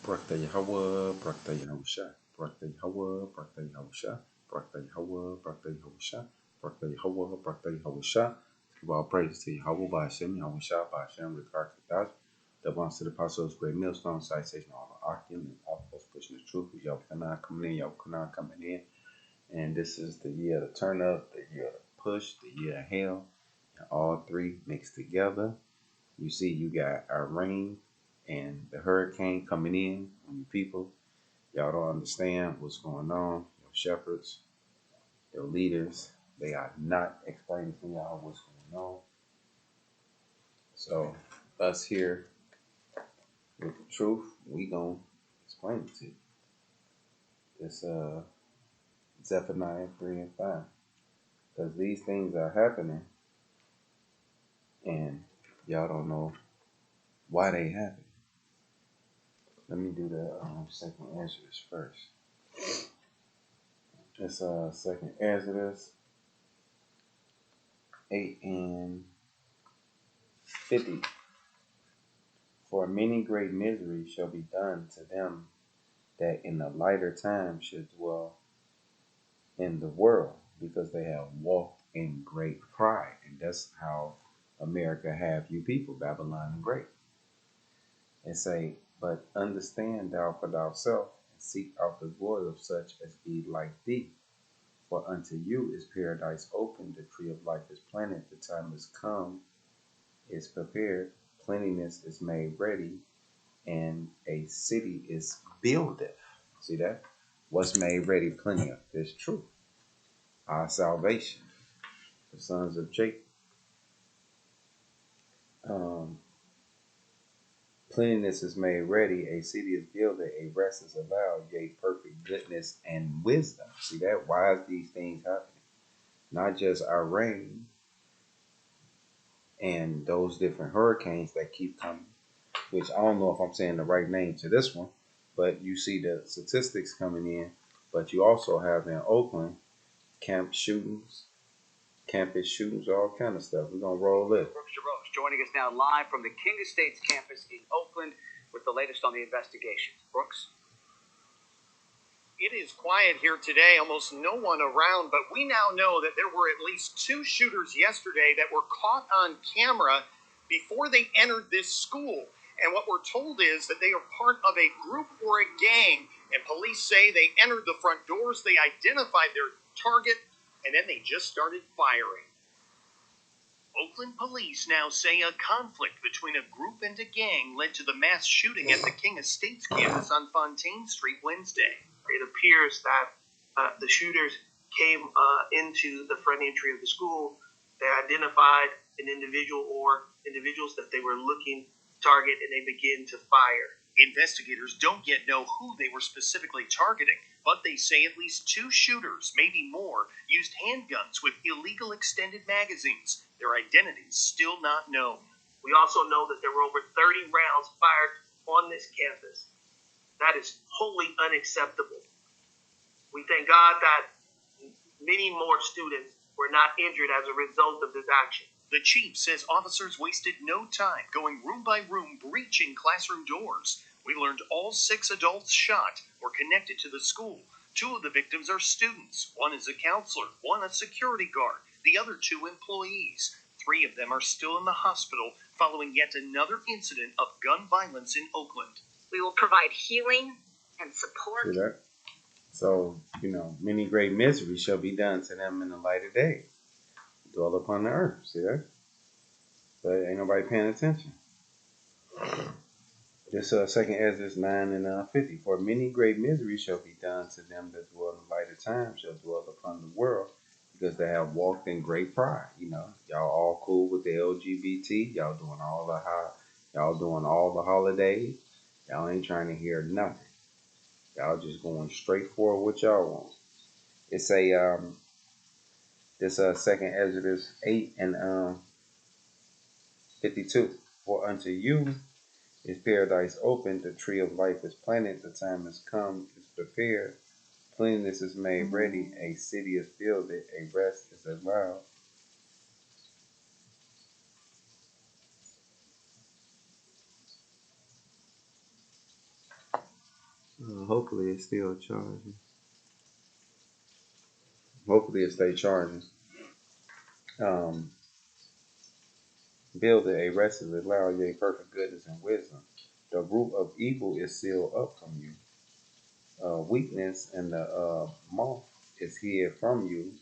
Brakta Yahweh, Brakta Yahusha, Brakta Yahweh, Brakta Yahusha, Brakta Yahweh, Brakta Yahusha, Brakta Yahweh, Brakta Yahusha. Give all praise to Yahweh by Hashem, Yahusha by Hashem, Rikar Kadash. That belongs to the apostles, great millstone, citation, all the Akim, and all of us pushing the truth. Yahweh Kana coming in, Yahweh Kana coming in. And this is the year of the turn up, the year of the push, the year of hell. And all three mixed together. You see, you got our rain and the hurricane coming in on you people. Y'all don't understand what's going on. Your shepherds, your leaders, they are not explaining to y'all what's going on. So us here with the truth, we gonna explain it to you. It's Zephaniah 3 and 5. Because these things are happening and y'all don't know why they happen. Let me do the second Exodus first. It's second Exodus 8 and 50. For many great miseries shall be done to them that in the lighter time should dwell in the world, because they have walked in great pride. And that's how America have you people, Babylon the Great. And say, but understand thou for thyself, and seek out the glory of such as be like thee. For unto you is paradise open, the tree of life is planted, the time is come, is prepared, plentiness is made ready, and a city is builded. See that? What's made ready? Plenty of this truth. Our salvation, the sons of Jacob. Plentiness is made ready, a city is builded, a rest is allowed, yea, perfect goodness and wisdom. See that? Why is these things happening? Not just our rain and those different hurricanes that keep coming, which I don't know if I'm saying the right name to this one, but you see the statistics coming in. But you also have in Oakland campus shootings, all kind of stuff. We're gonna roll this. Brooks Jarosh joining us now live from the King of States campus in Oakland with the latest on the investigation. Brooks? It is quiet here today, almost no one around, but we now know that there were at least 2 shooters yesterday that were caught on camera before they entered this school. And what we're told is that they are part of a group or a gang, and police say they entered the front doors, they identified their target, and then they just started firing. Oakland police now say a conflict between a group and a gang led to the mass shooting at the King of States campus on Fontaine Street Wednesday. It appears that the shooters came into the front entry of the school. They identified an individual or individuals that they were looking to target, and they began to fire. Investigators don't yet know who they were specifically targeting, but they say at least 2 shooters, maybe more, used handguns with illegal extended magazines. Their identities still not known. We also know that there were over 30 rounds fired on this campus. That is wholly unacceptable. We thank God that many more students were not injured as a result of this action. The chief says officers wasted no time going room by room, breaching classroom doors. We learned all 6 adults shot were connected to the school. 2 of the victims are students. 1 is a counselor, 1 a security guard, the other 2 employees. 3 of them are still in the hospital following yet another incident of gun violence in Oakland. We will provide healing and support. See that? So, many great miseries shall be done to them in the light of day. Dwell upon the earth. See that? But ain't nobody paying attention. This second Exodus 9 and 50. For many great miseries shall be done to them that dwell in the light of time, shall dwell upon the world, because they have walked in great pride. Y'all all cool with the LGBT. Y'all doing all the holidays. Y'all ain't trying to hear nothing. Y'all just going straight for what y'all want. It's this second Exodus 8 and 52. For unto you is paradise open, the tree of life is planted, the time is come, is prepared, cleanness is made ready, a city is builded, a rest is allowed. Hopefully it's still charging. Hopefully it stay charging. Um, Build a rested allow ye perfect goodness and wisdom. The root of evil is sealed up from you. Weakness and the moth is hid from you,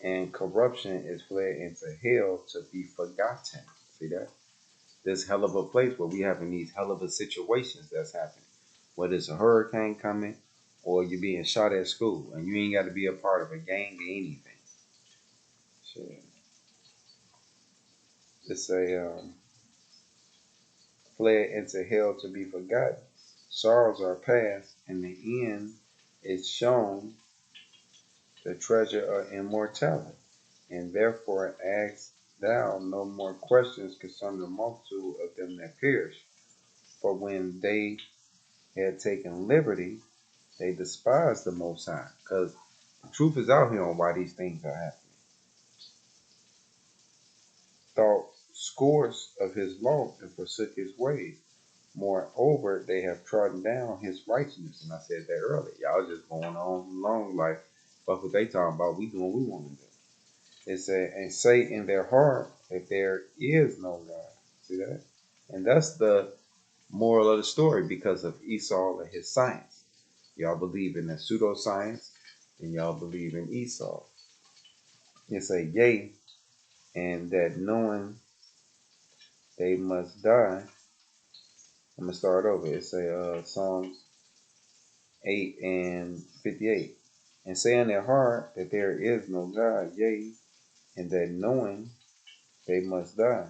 and corruption is fled into hell to be forgotten. See that? This hell of a place where we having these hell of a situations that's happening. Whether it's a hurricane coming or you being shot at school and you ain't got to be a part of a gang or anything. Shit. It's a fled into hell to be forgotten. Sorrows are past, and the end is shown the treasure of immortality. And therefore ask thou no more questions concerning the multitude of them that perish. For when they had taken liberty, they despised the Most High. Because the truth is out here on why these things are happening. Thought scores of his law and forsook his ways. Moreover, they have trodden down his righteousness. And I said that earlier. Y'all just going on along like, fuck what they talking about. We doing what we want to do. It said, and say in their heart that there is no God. See that? And that's the moral of the story because of Esau and his science. Y'all believe in the pseudoscience, and y'all believe in Esau. It say, yea, and that knowing they must die. I'm gonna start over. It say Psalms 8:58. And say in their heart that there is no God, yea, and that knowing they must die.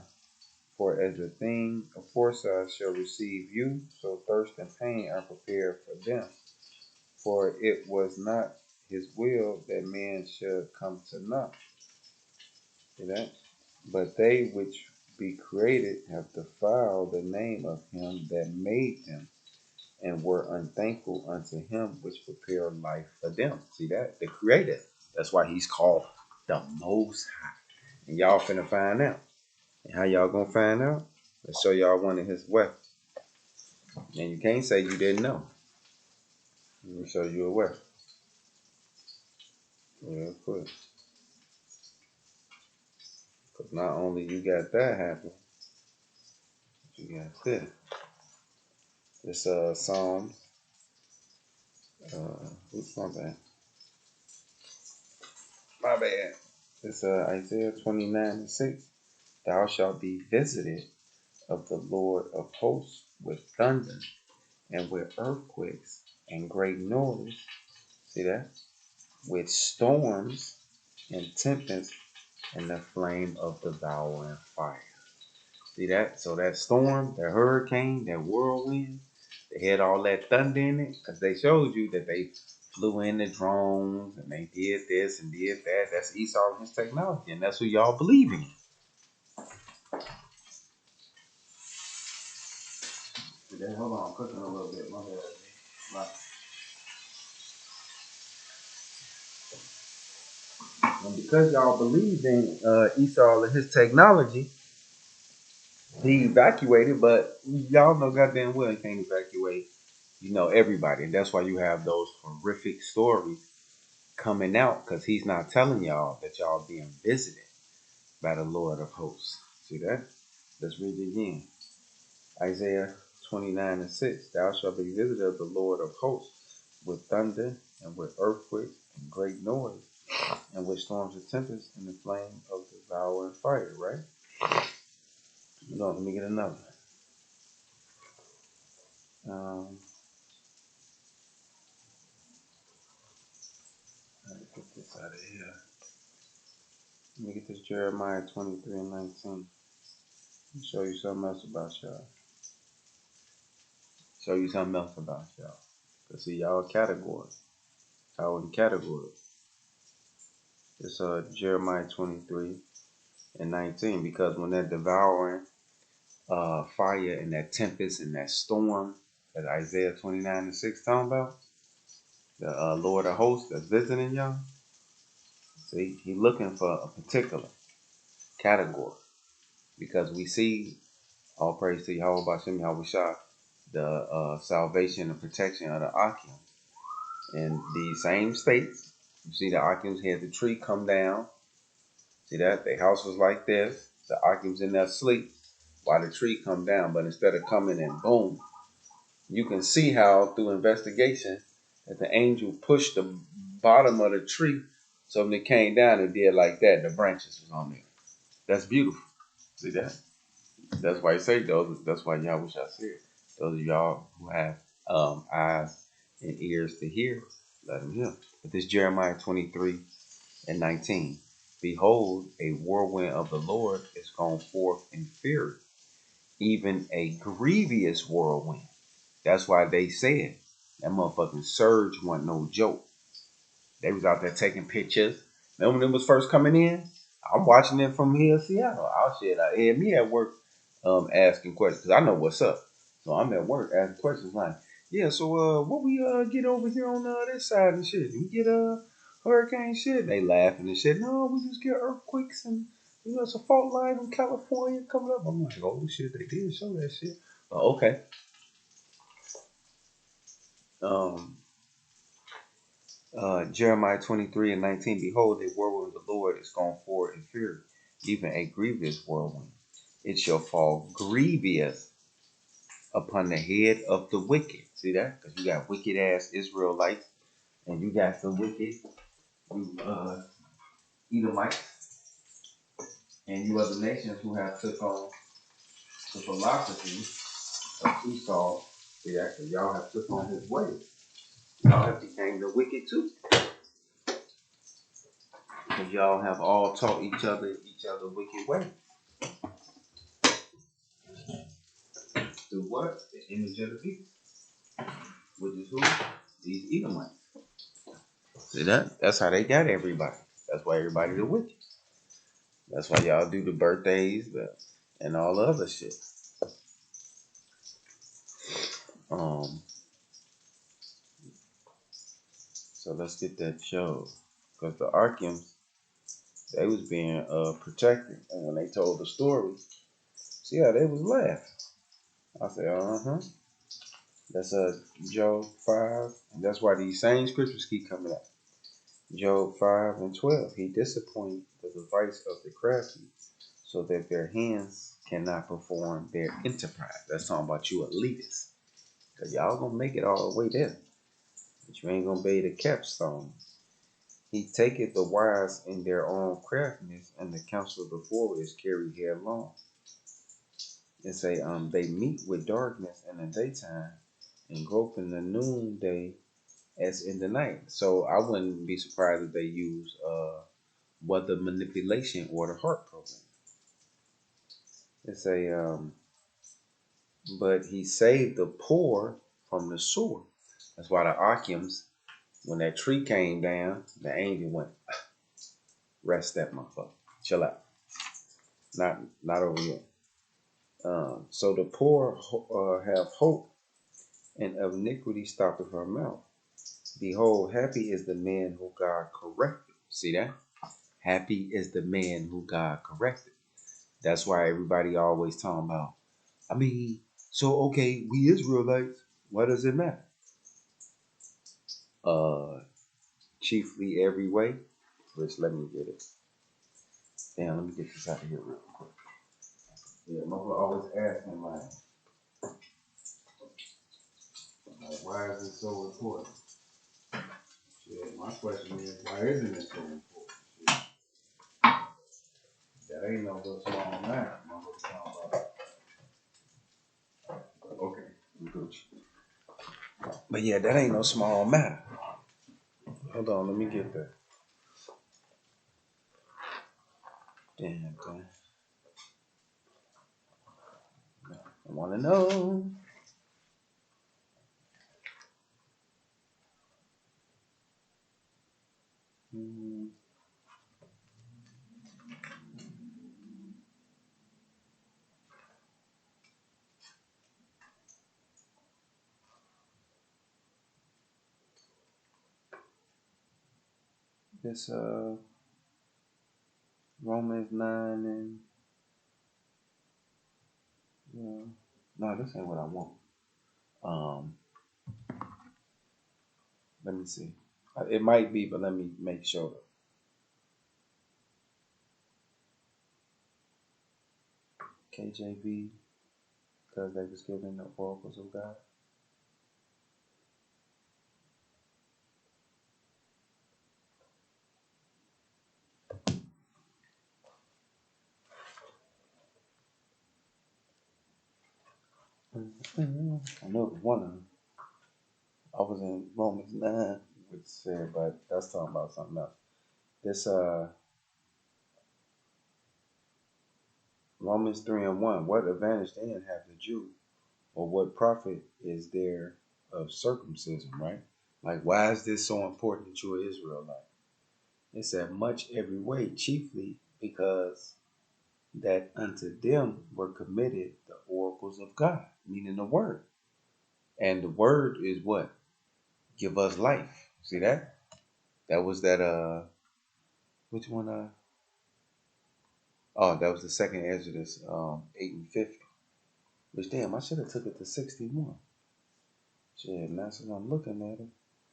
For as the thing aforesaid shall receive you, so thirst and pain are prepared for them. For it was not his will that man should come to naught. See that? But they which be created have defiled the name of him that made them, and were unthankful unto him which prepared life for them. See that? The creator. That's why he's called the Most High. And y'all finna find out. And how y'all gonna find out? Let's show y'all one of his weapons. And you can't say you didn't know. Let me show you a weapon. Real quick. Because not only you got that happening, you got this. It's Psalms. Oops, my bad. My bad. It's Isaiah 29:6. Thou shalt be visited of the Lord of hosts with thunder and with earthquakes and great noise. See that? With storms and tempests and the flame of devouring fire. See that? So that storm, that hurricane, that whirlwind, they had all that thunder in it because they showed you that they flew in the drones and they did this and did that. That's Esau and his technology, and that's who y'all believe in. Hold on, I'm cooking a little bit. My bad. And because y'all believe in Esau and his technology, he evacuated, but y'all know goddamn well he can't evacuate, everybody. And that's why you have those horrific stories coming out because he's not telling y'all that y'all being visited by the Lord of hosts. See that? Let's read it again. Isaiah 29:6. Thou shalt be visited of the Lord of hosts with thunder and with earthquakes and great noise and with storms of tempest and the flame of devouring fire, right? No, let me get another. Get this out of here. Let me get this Jeremiah 23:19. Show you something else about y'all. Cause see y'all categories. Y'all in categories. It's Jeremiah 23:19. Because when that devouring fire and that tempest and that storm that Isaiah 29:6 talking about, the Lord of hosts that's visiting y'all. See, he looking for a particular category. Because we see, all praise to Yahweh Bashem Yahweh Shah, the salvation and protection of the Akim. In these same states, you see the Akims had the tree come down. See that? Their house was like this. The Akims in there sleep while the tree come down. But instead of coming and boom, you can see how through investigation that the angel pushed the bottom of the tree. So when it came down, it did like that. The branches was on there. That's beautiful. See that? That's why you say those. That's why y'all wish I said. Those of y'all who have eyes and ears to hear, let them hear. But this Jeremiah 23:19. Behold, a whirlwind of the Lord is gone forth in fury, even a grievous whirlwind. That's why they said that motherfucking surge wasn't no joke. They was out there taking pictures. Remember when it was first coming in? I'm watching it from here in Seattle. I had me at work asking questions because I know what's up. So I'm at work asking questions like, yeah, so what we get over here on this side and shit? We get hurricane shit? They laughing and shit. No, we just get earthquakes and it's a fault line in California coming up. I'm like, oh shit, they did show that shit. Okay. Jeremiah 23:19. Behold, a whirlwind of the Lord is gone forward in fury, even a grievous whirlwind. It shall fall grievous upon the head of the wicked. See that? Because you got wicked ass Israelites, and you got the wicked Edomites, and you other nations who have took on the philosophy of Esau. See that? Because y'all have took on his ways. Y'all have became the wicked too. Because y'all have all taught each other wicked ways. Through what? The image of the people. Which is who? These Edomites. See that? That's how they got everybody. That's why everybody the wicked. That's why y'all do the birthdays and all the other shit. So let's get that show. Because the Arkims, they was being protected. And when they told the story, see how they was laughing. I said, That's Job 5. And that's why these same scriptures keep coming up. Job 5:12. He disappointed the device of the crafty so that their hands cannot perform their enterprise. That's talking about you elitists. Because y'all gonna make it all the way there. But you ain't gonna be the capstone. He taketh the wise in their own craftiness, and the counsel of the forward is carried headlong. It say, they meet with darkness in the daytime and grope in the noonday as in the night. So I wouldn't be surprised if they use weather manipulation or the heart program. It say, but he saved the poor from the sword. That's why the Akims, when that tree came down, the angel went, rest that motherfucker. Chill out. Not over here. So the poor have hope, and of iniquity stoppeth her mouth. Behold, happy is the man who God corrected. See that? Happy is the man who God corrected. That's why everybody always talking about, so okay, we Israelites, what does it matter? Chiefly every way. Which, let me get it. Damn, let me get this out of here real quick. Yeah, mother always asking why is it so important? Yeah, my question is, why isn't it so important? Shit, that ain't no little small matter. Okay, I'm good. But yeah, that ain't no small matter. Hold on, let me get that. Damn, man. I want to know. This Romans 9 and no, this ain't what I want. Um, let me see. It might be, but let me make sure. KJV, because they was given the oracles of God. I know it was one of them. I was in Romans 9, which said, but that's talking about something else. This Romans 3:1. What advantage then have the Jew, or what profit is there of circumcision, right? Like, why is this so important that you're Israelite? It said, much every way, chiefly because that unto them were committed the oracles of God, meaning the word. And the word is what? Give us life. See that? That was that which one oh, that was the second Exodus 8 and 50. Which damn, I should have took it to 61. Shit, that's what I'm looking at it.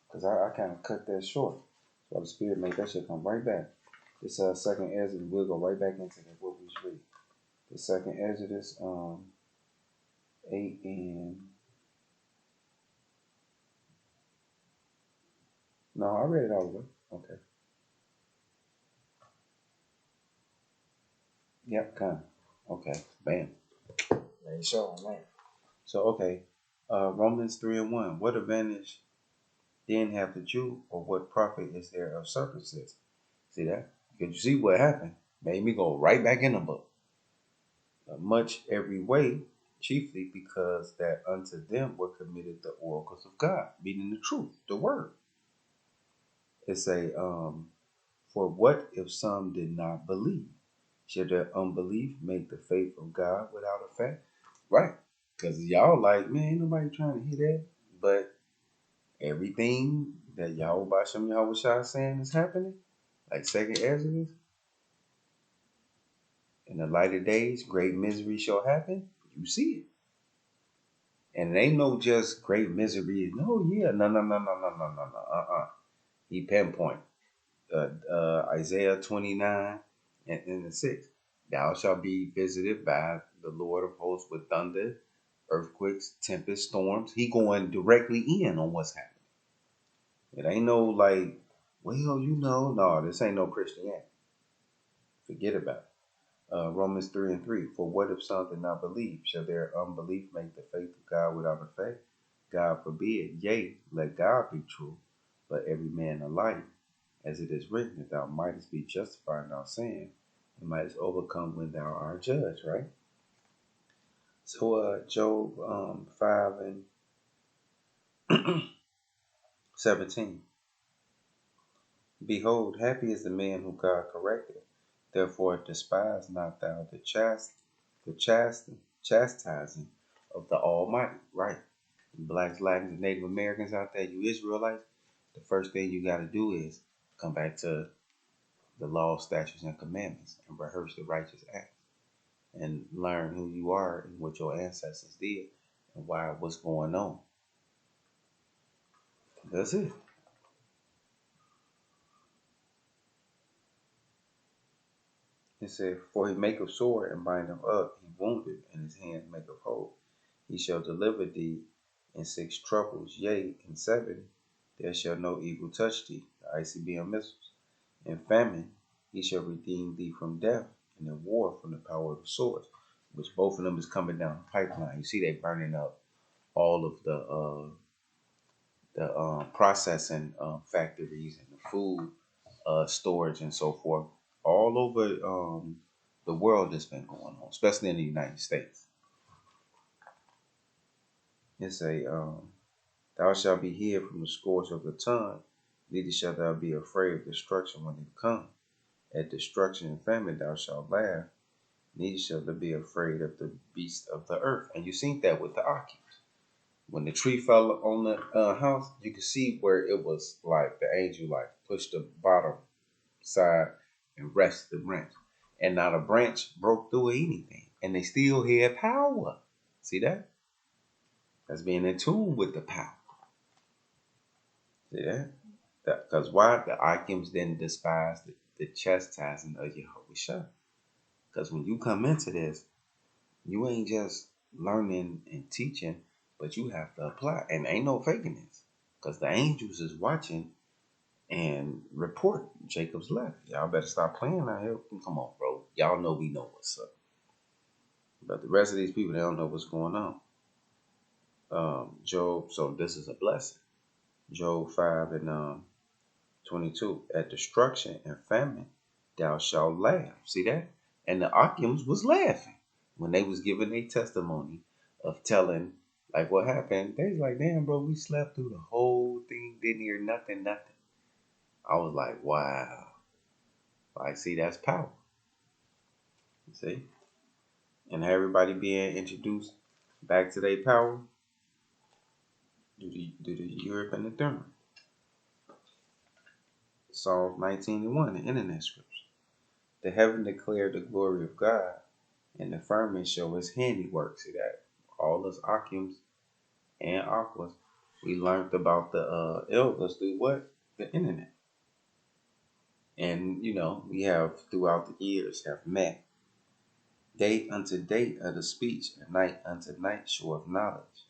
Because I kind of cut that short. So the Spirit made that shit come right back. This second Exodus, we'll go right back into that what we read. The second Exodus 8 and no, I read it all the way. Okay. Yep, kind of. Okay. Bam. Ain't sure, man. So okay. Romans 3:1. What advantage then have the Jew, or what profit is there of circumcision? See that? Because you see what happened? Made me go right back in the book. Much every way, chiefly because that unto them were committed the oracles of God, meaning the truth, the word. It's a for what if some did not believe? Should their unbelief make the faith of God without effect? Right. Because y'all like, man, ain't nobody trying to hear that. But everything that y'all by some y'all was y'all saying is happening, like second Exodus, in the lighter days, great misery shall happen. You see it. And it ain't no just great misery. No, yeah. No. He pinpoint. Isaiah 29 and the 6. Thou shalt be visited by the Lord of hosts with thunder, earthquakes, tempest, storms. He going directly in on what's happening. It ain't no like, well, no, this ain't no Christianity. Forget about it. Romans 3 and 3. For what if some did not believe? Shall their unbelief make the faith of God without effect? God forbid. Yea, let God be true, but every man alike, as it is written, that thou mightest be justified in our sin, and mightest overcome when thou art judged, right? So Job 5 and 17. Behold, happy is the man whom God corrected. Therefore despise not thou the chastising of the Almighty, right? Blacks, Latins, and Native Americans out there, you Israelites, the first thing you got to do is come back to the law, statutes, and commandments and rehearse the righteous acts and learn who you are and what your ancestors did and why what's going on. That's it. It said, for he maketh sore and bindeth up, he wounded, and his hand maketh whole. He shall deliver thee in 6 troubles, yea, in 7 there shall no evil touch thee, the ICBM missiles. In famine he shall redeem thee from death, and in war from the power of the sword, which both of them is coming down the pipeline. You see they burning up all of the processing factories and the food storage and so forth all over the world that's been going on, especially in the United States. It's thou shalt be hid from the scourge of the tongue, neither shalt thou be afraid of destruction when it come. At destruction and famine thou shalt laugh, neither shalt thou be afraid of the beasts of the earth. And you seen that with the Occupants. When the tree fell on the house, you could see where it was like the angel like pushed the bottom side and rest the branch. And not a branch broke through anything. And they still had power. See that? That's being in tune with the power. See that? Because why? The Akims didn't despise the chastising of Yahushua. Because when you come into this, you ain't just learning and teaching, but you have to apply. And ain't no faking this. Because the angels is watching and report Jacob's letter. Y'all better stop playing out here. Come on, bro. Y'all know we know what's up. But the rest of these people, they don't know what's going on. Job, so this is a blessing. Job 5 and 22. At destruction and famine, thou shalt laugh. See that? And the Akims was laughing when they was giving their testimony of telling like what happened. They was like, damn, bro, we slept through the whole thing, didn't hear nothing. I was like, wow. Like, see, that's power. You see? And everybody being introduced back to their power due to Europe and the Durham. Psalm 19:1, the internet scripture. The heaven declared the glory of God, and the firmament show his handiwork. See that? All us Akims and Aquas, we learned about the elders through what? The internet. And, we have throughout the years have met. Day unto day of the speech, and night unto night show of knowledge.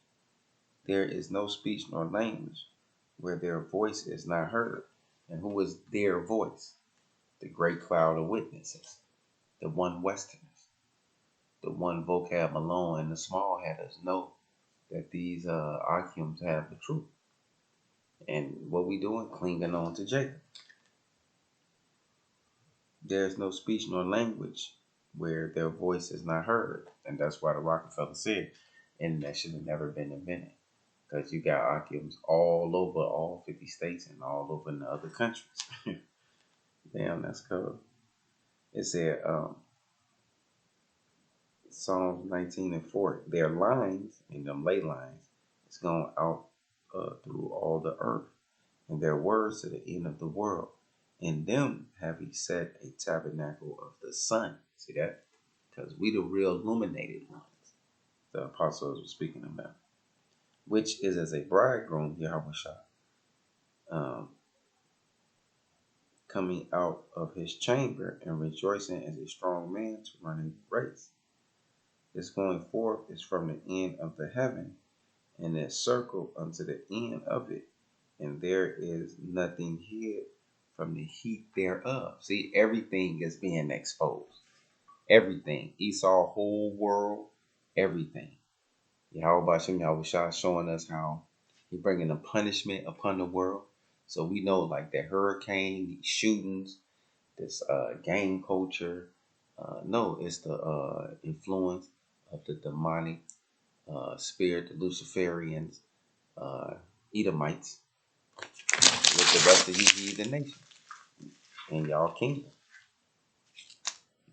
There is no speech nor language where their voice is not heard. And who is their voice? The great cloud of witnesses, the one Westerners, the one vocab Malone and the small hatters know that these Akims have the truth. And what we doing? Clinging on to Jacob. There is no speech nor language where their voice is not heard. And that's why the Rockefeller said, and that should have never been invented. Because you got Akims all over all 50 states and all over in the other countries. Damn, that's cool. It said, Psalms 19:4, their lines and them ley lines is going out through all the earth, and their words to the end of the world. In them have he set a tabernacle of the sun. See that? Because we the real illuminated ones. The apostles were speaking about. Which is as a bridegroom, Yahushua, coming out of his chamber and rejoicing as a strong man to run a race. This going forth is from the end of the heaven, and is circled unto the end of it, and there is nothing hid from the heat thereof. See, everything is being exposed. Everything. Esau, whole world, everything. Yahweh Shem Yahushua showing us how he bringing a punishment upon the world. So we know like that hurricane, these shootings, this gang culture. No, it's the influence of the demonic spirit, the Luciferians, Edomites, with the rest of you heathen nation in y'all kingdom,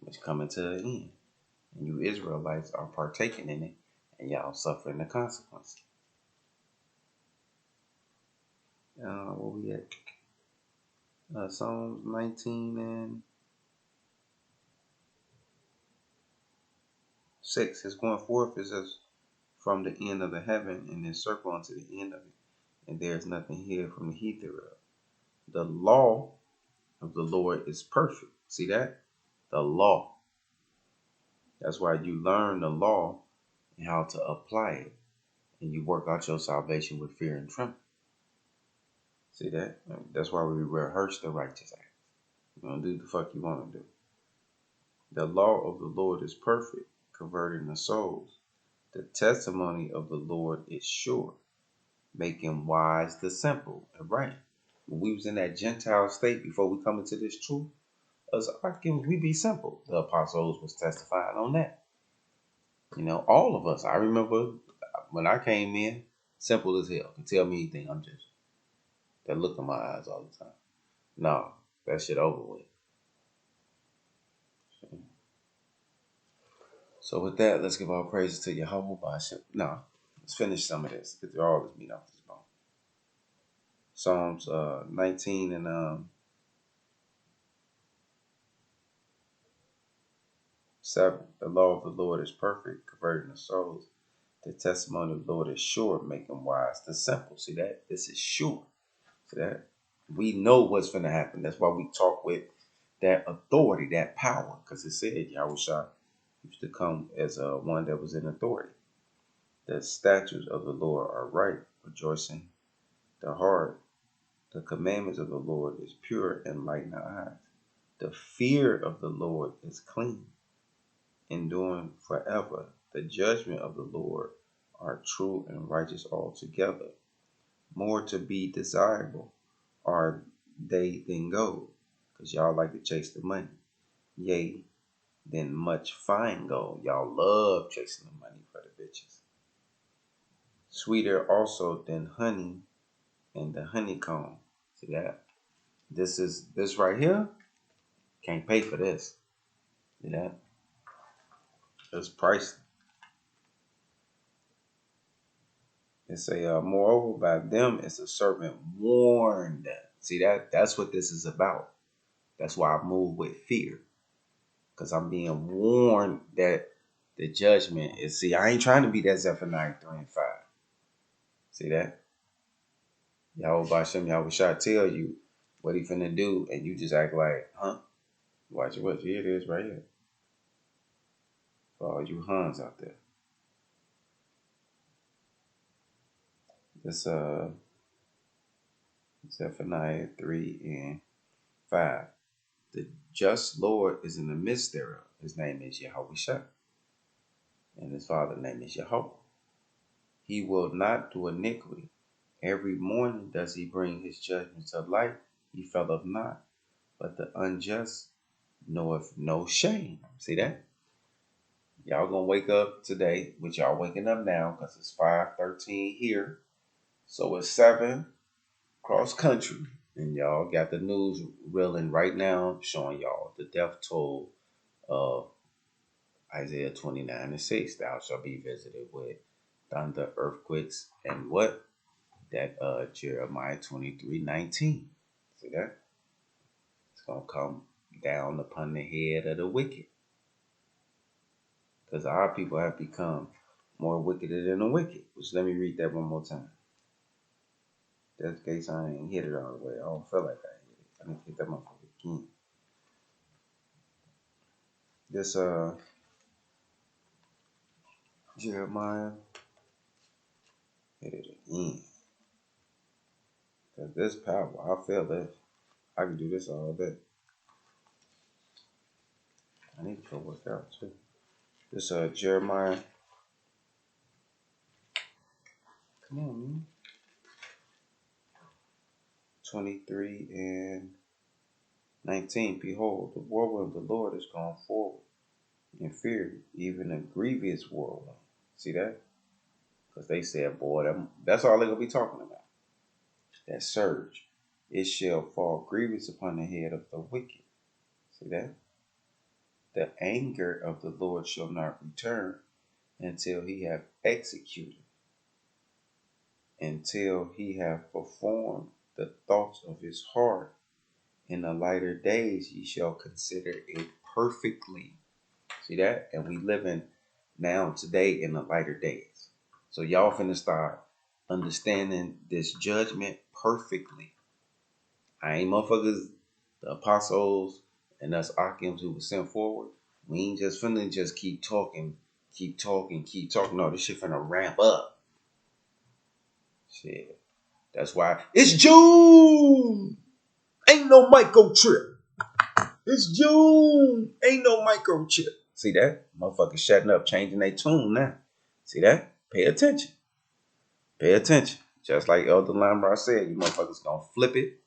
which coming to an end. And you Israelites are partaking in it, and y'all suffering the consequences. Where we at? Psalms 19:6. His going forth is as from the end of the heaven, and is circle unto the end of it, and there is nothing hid from the heat thereof. The law of the Lord is perfect. See that? The law. That's why you learn the law and how to apply it, and you work out your salvation with fear and trembling. See that? That's why we rehearse the righteous acts. You don't do the fuck you want to do. The law of the Lord is perfect, converting the souls. The testimony of the Lord is sure, making wise the simple. And right, when we was in that Gentile state before we come into this truth, as Akims, we be simple. The apostles was testifying on that. All of us. I remember when I came in, simple as hell. Can tell me anything, I'm just that look in my eyes all the time. No, that shit over with. So with that, let's give all praises to Yahweh Bashim. No, let's finish some of this. Get through all this meat off this bone. Psalms 19 and 7. The law of the Lord is perfect, converting the souls. The testimony of the Lord is sure, making wise the simple. See that? This is sure. See that? We know what's going to happen. That's why we talk with that authority, that power. Because it said Yahushua used to come as one that was in authority. The statutes of the Lord are right, rejoicing the heart. The commandments of the Lord is pure, enlightening the eyes. The fear of the Lord is clean, enduring forever. The judgment of the Lord are true and righteous altogether. More to be desirable are they than gold, because y'all like to chase the money. Yea, than much fine gold. Y'all love chasing the money for the bitches. Sweeter also than honey and the honeycomb. See that? This right here. Can't pay for this. See that? It's pricey. It say, moreover, by them is a servant warned. See that? That's what this is about. That's why I move with fear. Because I'm being warned that the judgment is. See, I ain't trying to be that Zephaniah 3 and 5. See that? Yahweh Bashem, Yahweh Shah tell you what he finna do, and you just act like, huh? Watch it, here it is right here. For all you Huns out there. This Zephaniah 3 and 5. The just Lord is in the midst thereof. His name is Yahweh Shah. And his father's name is Jehovah. He will not do iniquity. Every morning does he bring his judgment to light. He felleth not. But the unjust knoweth no shame. See that? Y'all gonna wake up today, which y'all waking up now, because it's 5:13 here. So it's 7 cross country. And y'all got the news reeling right now, showing y'all the death toll of Isaiah 29 and 6. Thou shalt be visited with thunder, earthquakes, and what? That Jeremiah 23:19. See that? It's gonna come down upon the head of the wicked. Because our people have become more wicked than the wicked. Which, let me read that one more time. That's in case I ain't hit it all the way. I don't feel like I hit it. I need to hit that motherfucker again. This Jeremiah, hit it again. Because this power, I feel this. I can do this all day. I need to go work out too. This Jeremiah. Come on, man. 23 and 19. Behold, the whirlwind of the Lord is gone forward in fear, even a grievous whirlwind. See that? Because they said, boy, that's all they're going to be talking about. That surge. It shall fall grievous upon the head of the wicked. See that? The anger of the Lord shall not return until he have executed, until he have performed the thoughts of his heart. In the lighter days ye shall consider it perfectly. See that? And we living now today in the lighter days. So y'all finna start understanding this judgment perfectly. I ain't motherfuckers, the apostles and us Akims who were sent forward. We ain't just finna just keep talking. No, this shit finna ramp up. Shit. That's why it's June. Ain't no microchip. It's June. Ain't no microchip. See that? Motherfuckers shutting up, changing their tune now. See that? Pay attention. Pay attention. Just like Elder Lamar said, you motherfuckers gonna flip it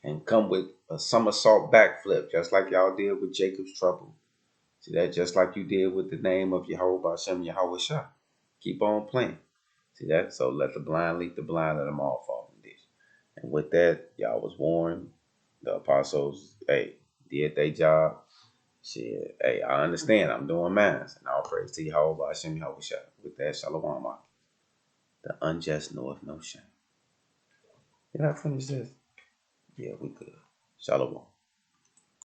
and come with a somersault backflip, just like y'all did with Jacob's trouble. See that? Just like you did with the name of Yahweh Bashem Yahweh Shah. Keep on playing. See that? So let the blind lead the blind, let them all fall in this. And with that, y'all was warned. The apostles, hey, did their job. Shit, hey, I understand. I'm doing mine. And all praise to Yahweh Bashem Yahweh Shah. With that, Shalom. The unjust knoweth no shame. Did I finish this? Yeah, we could. Shalom.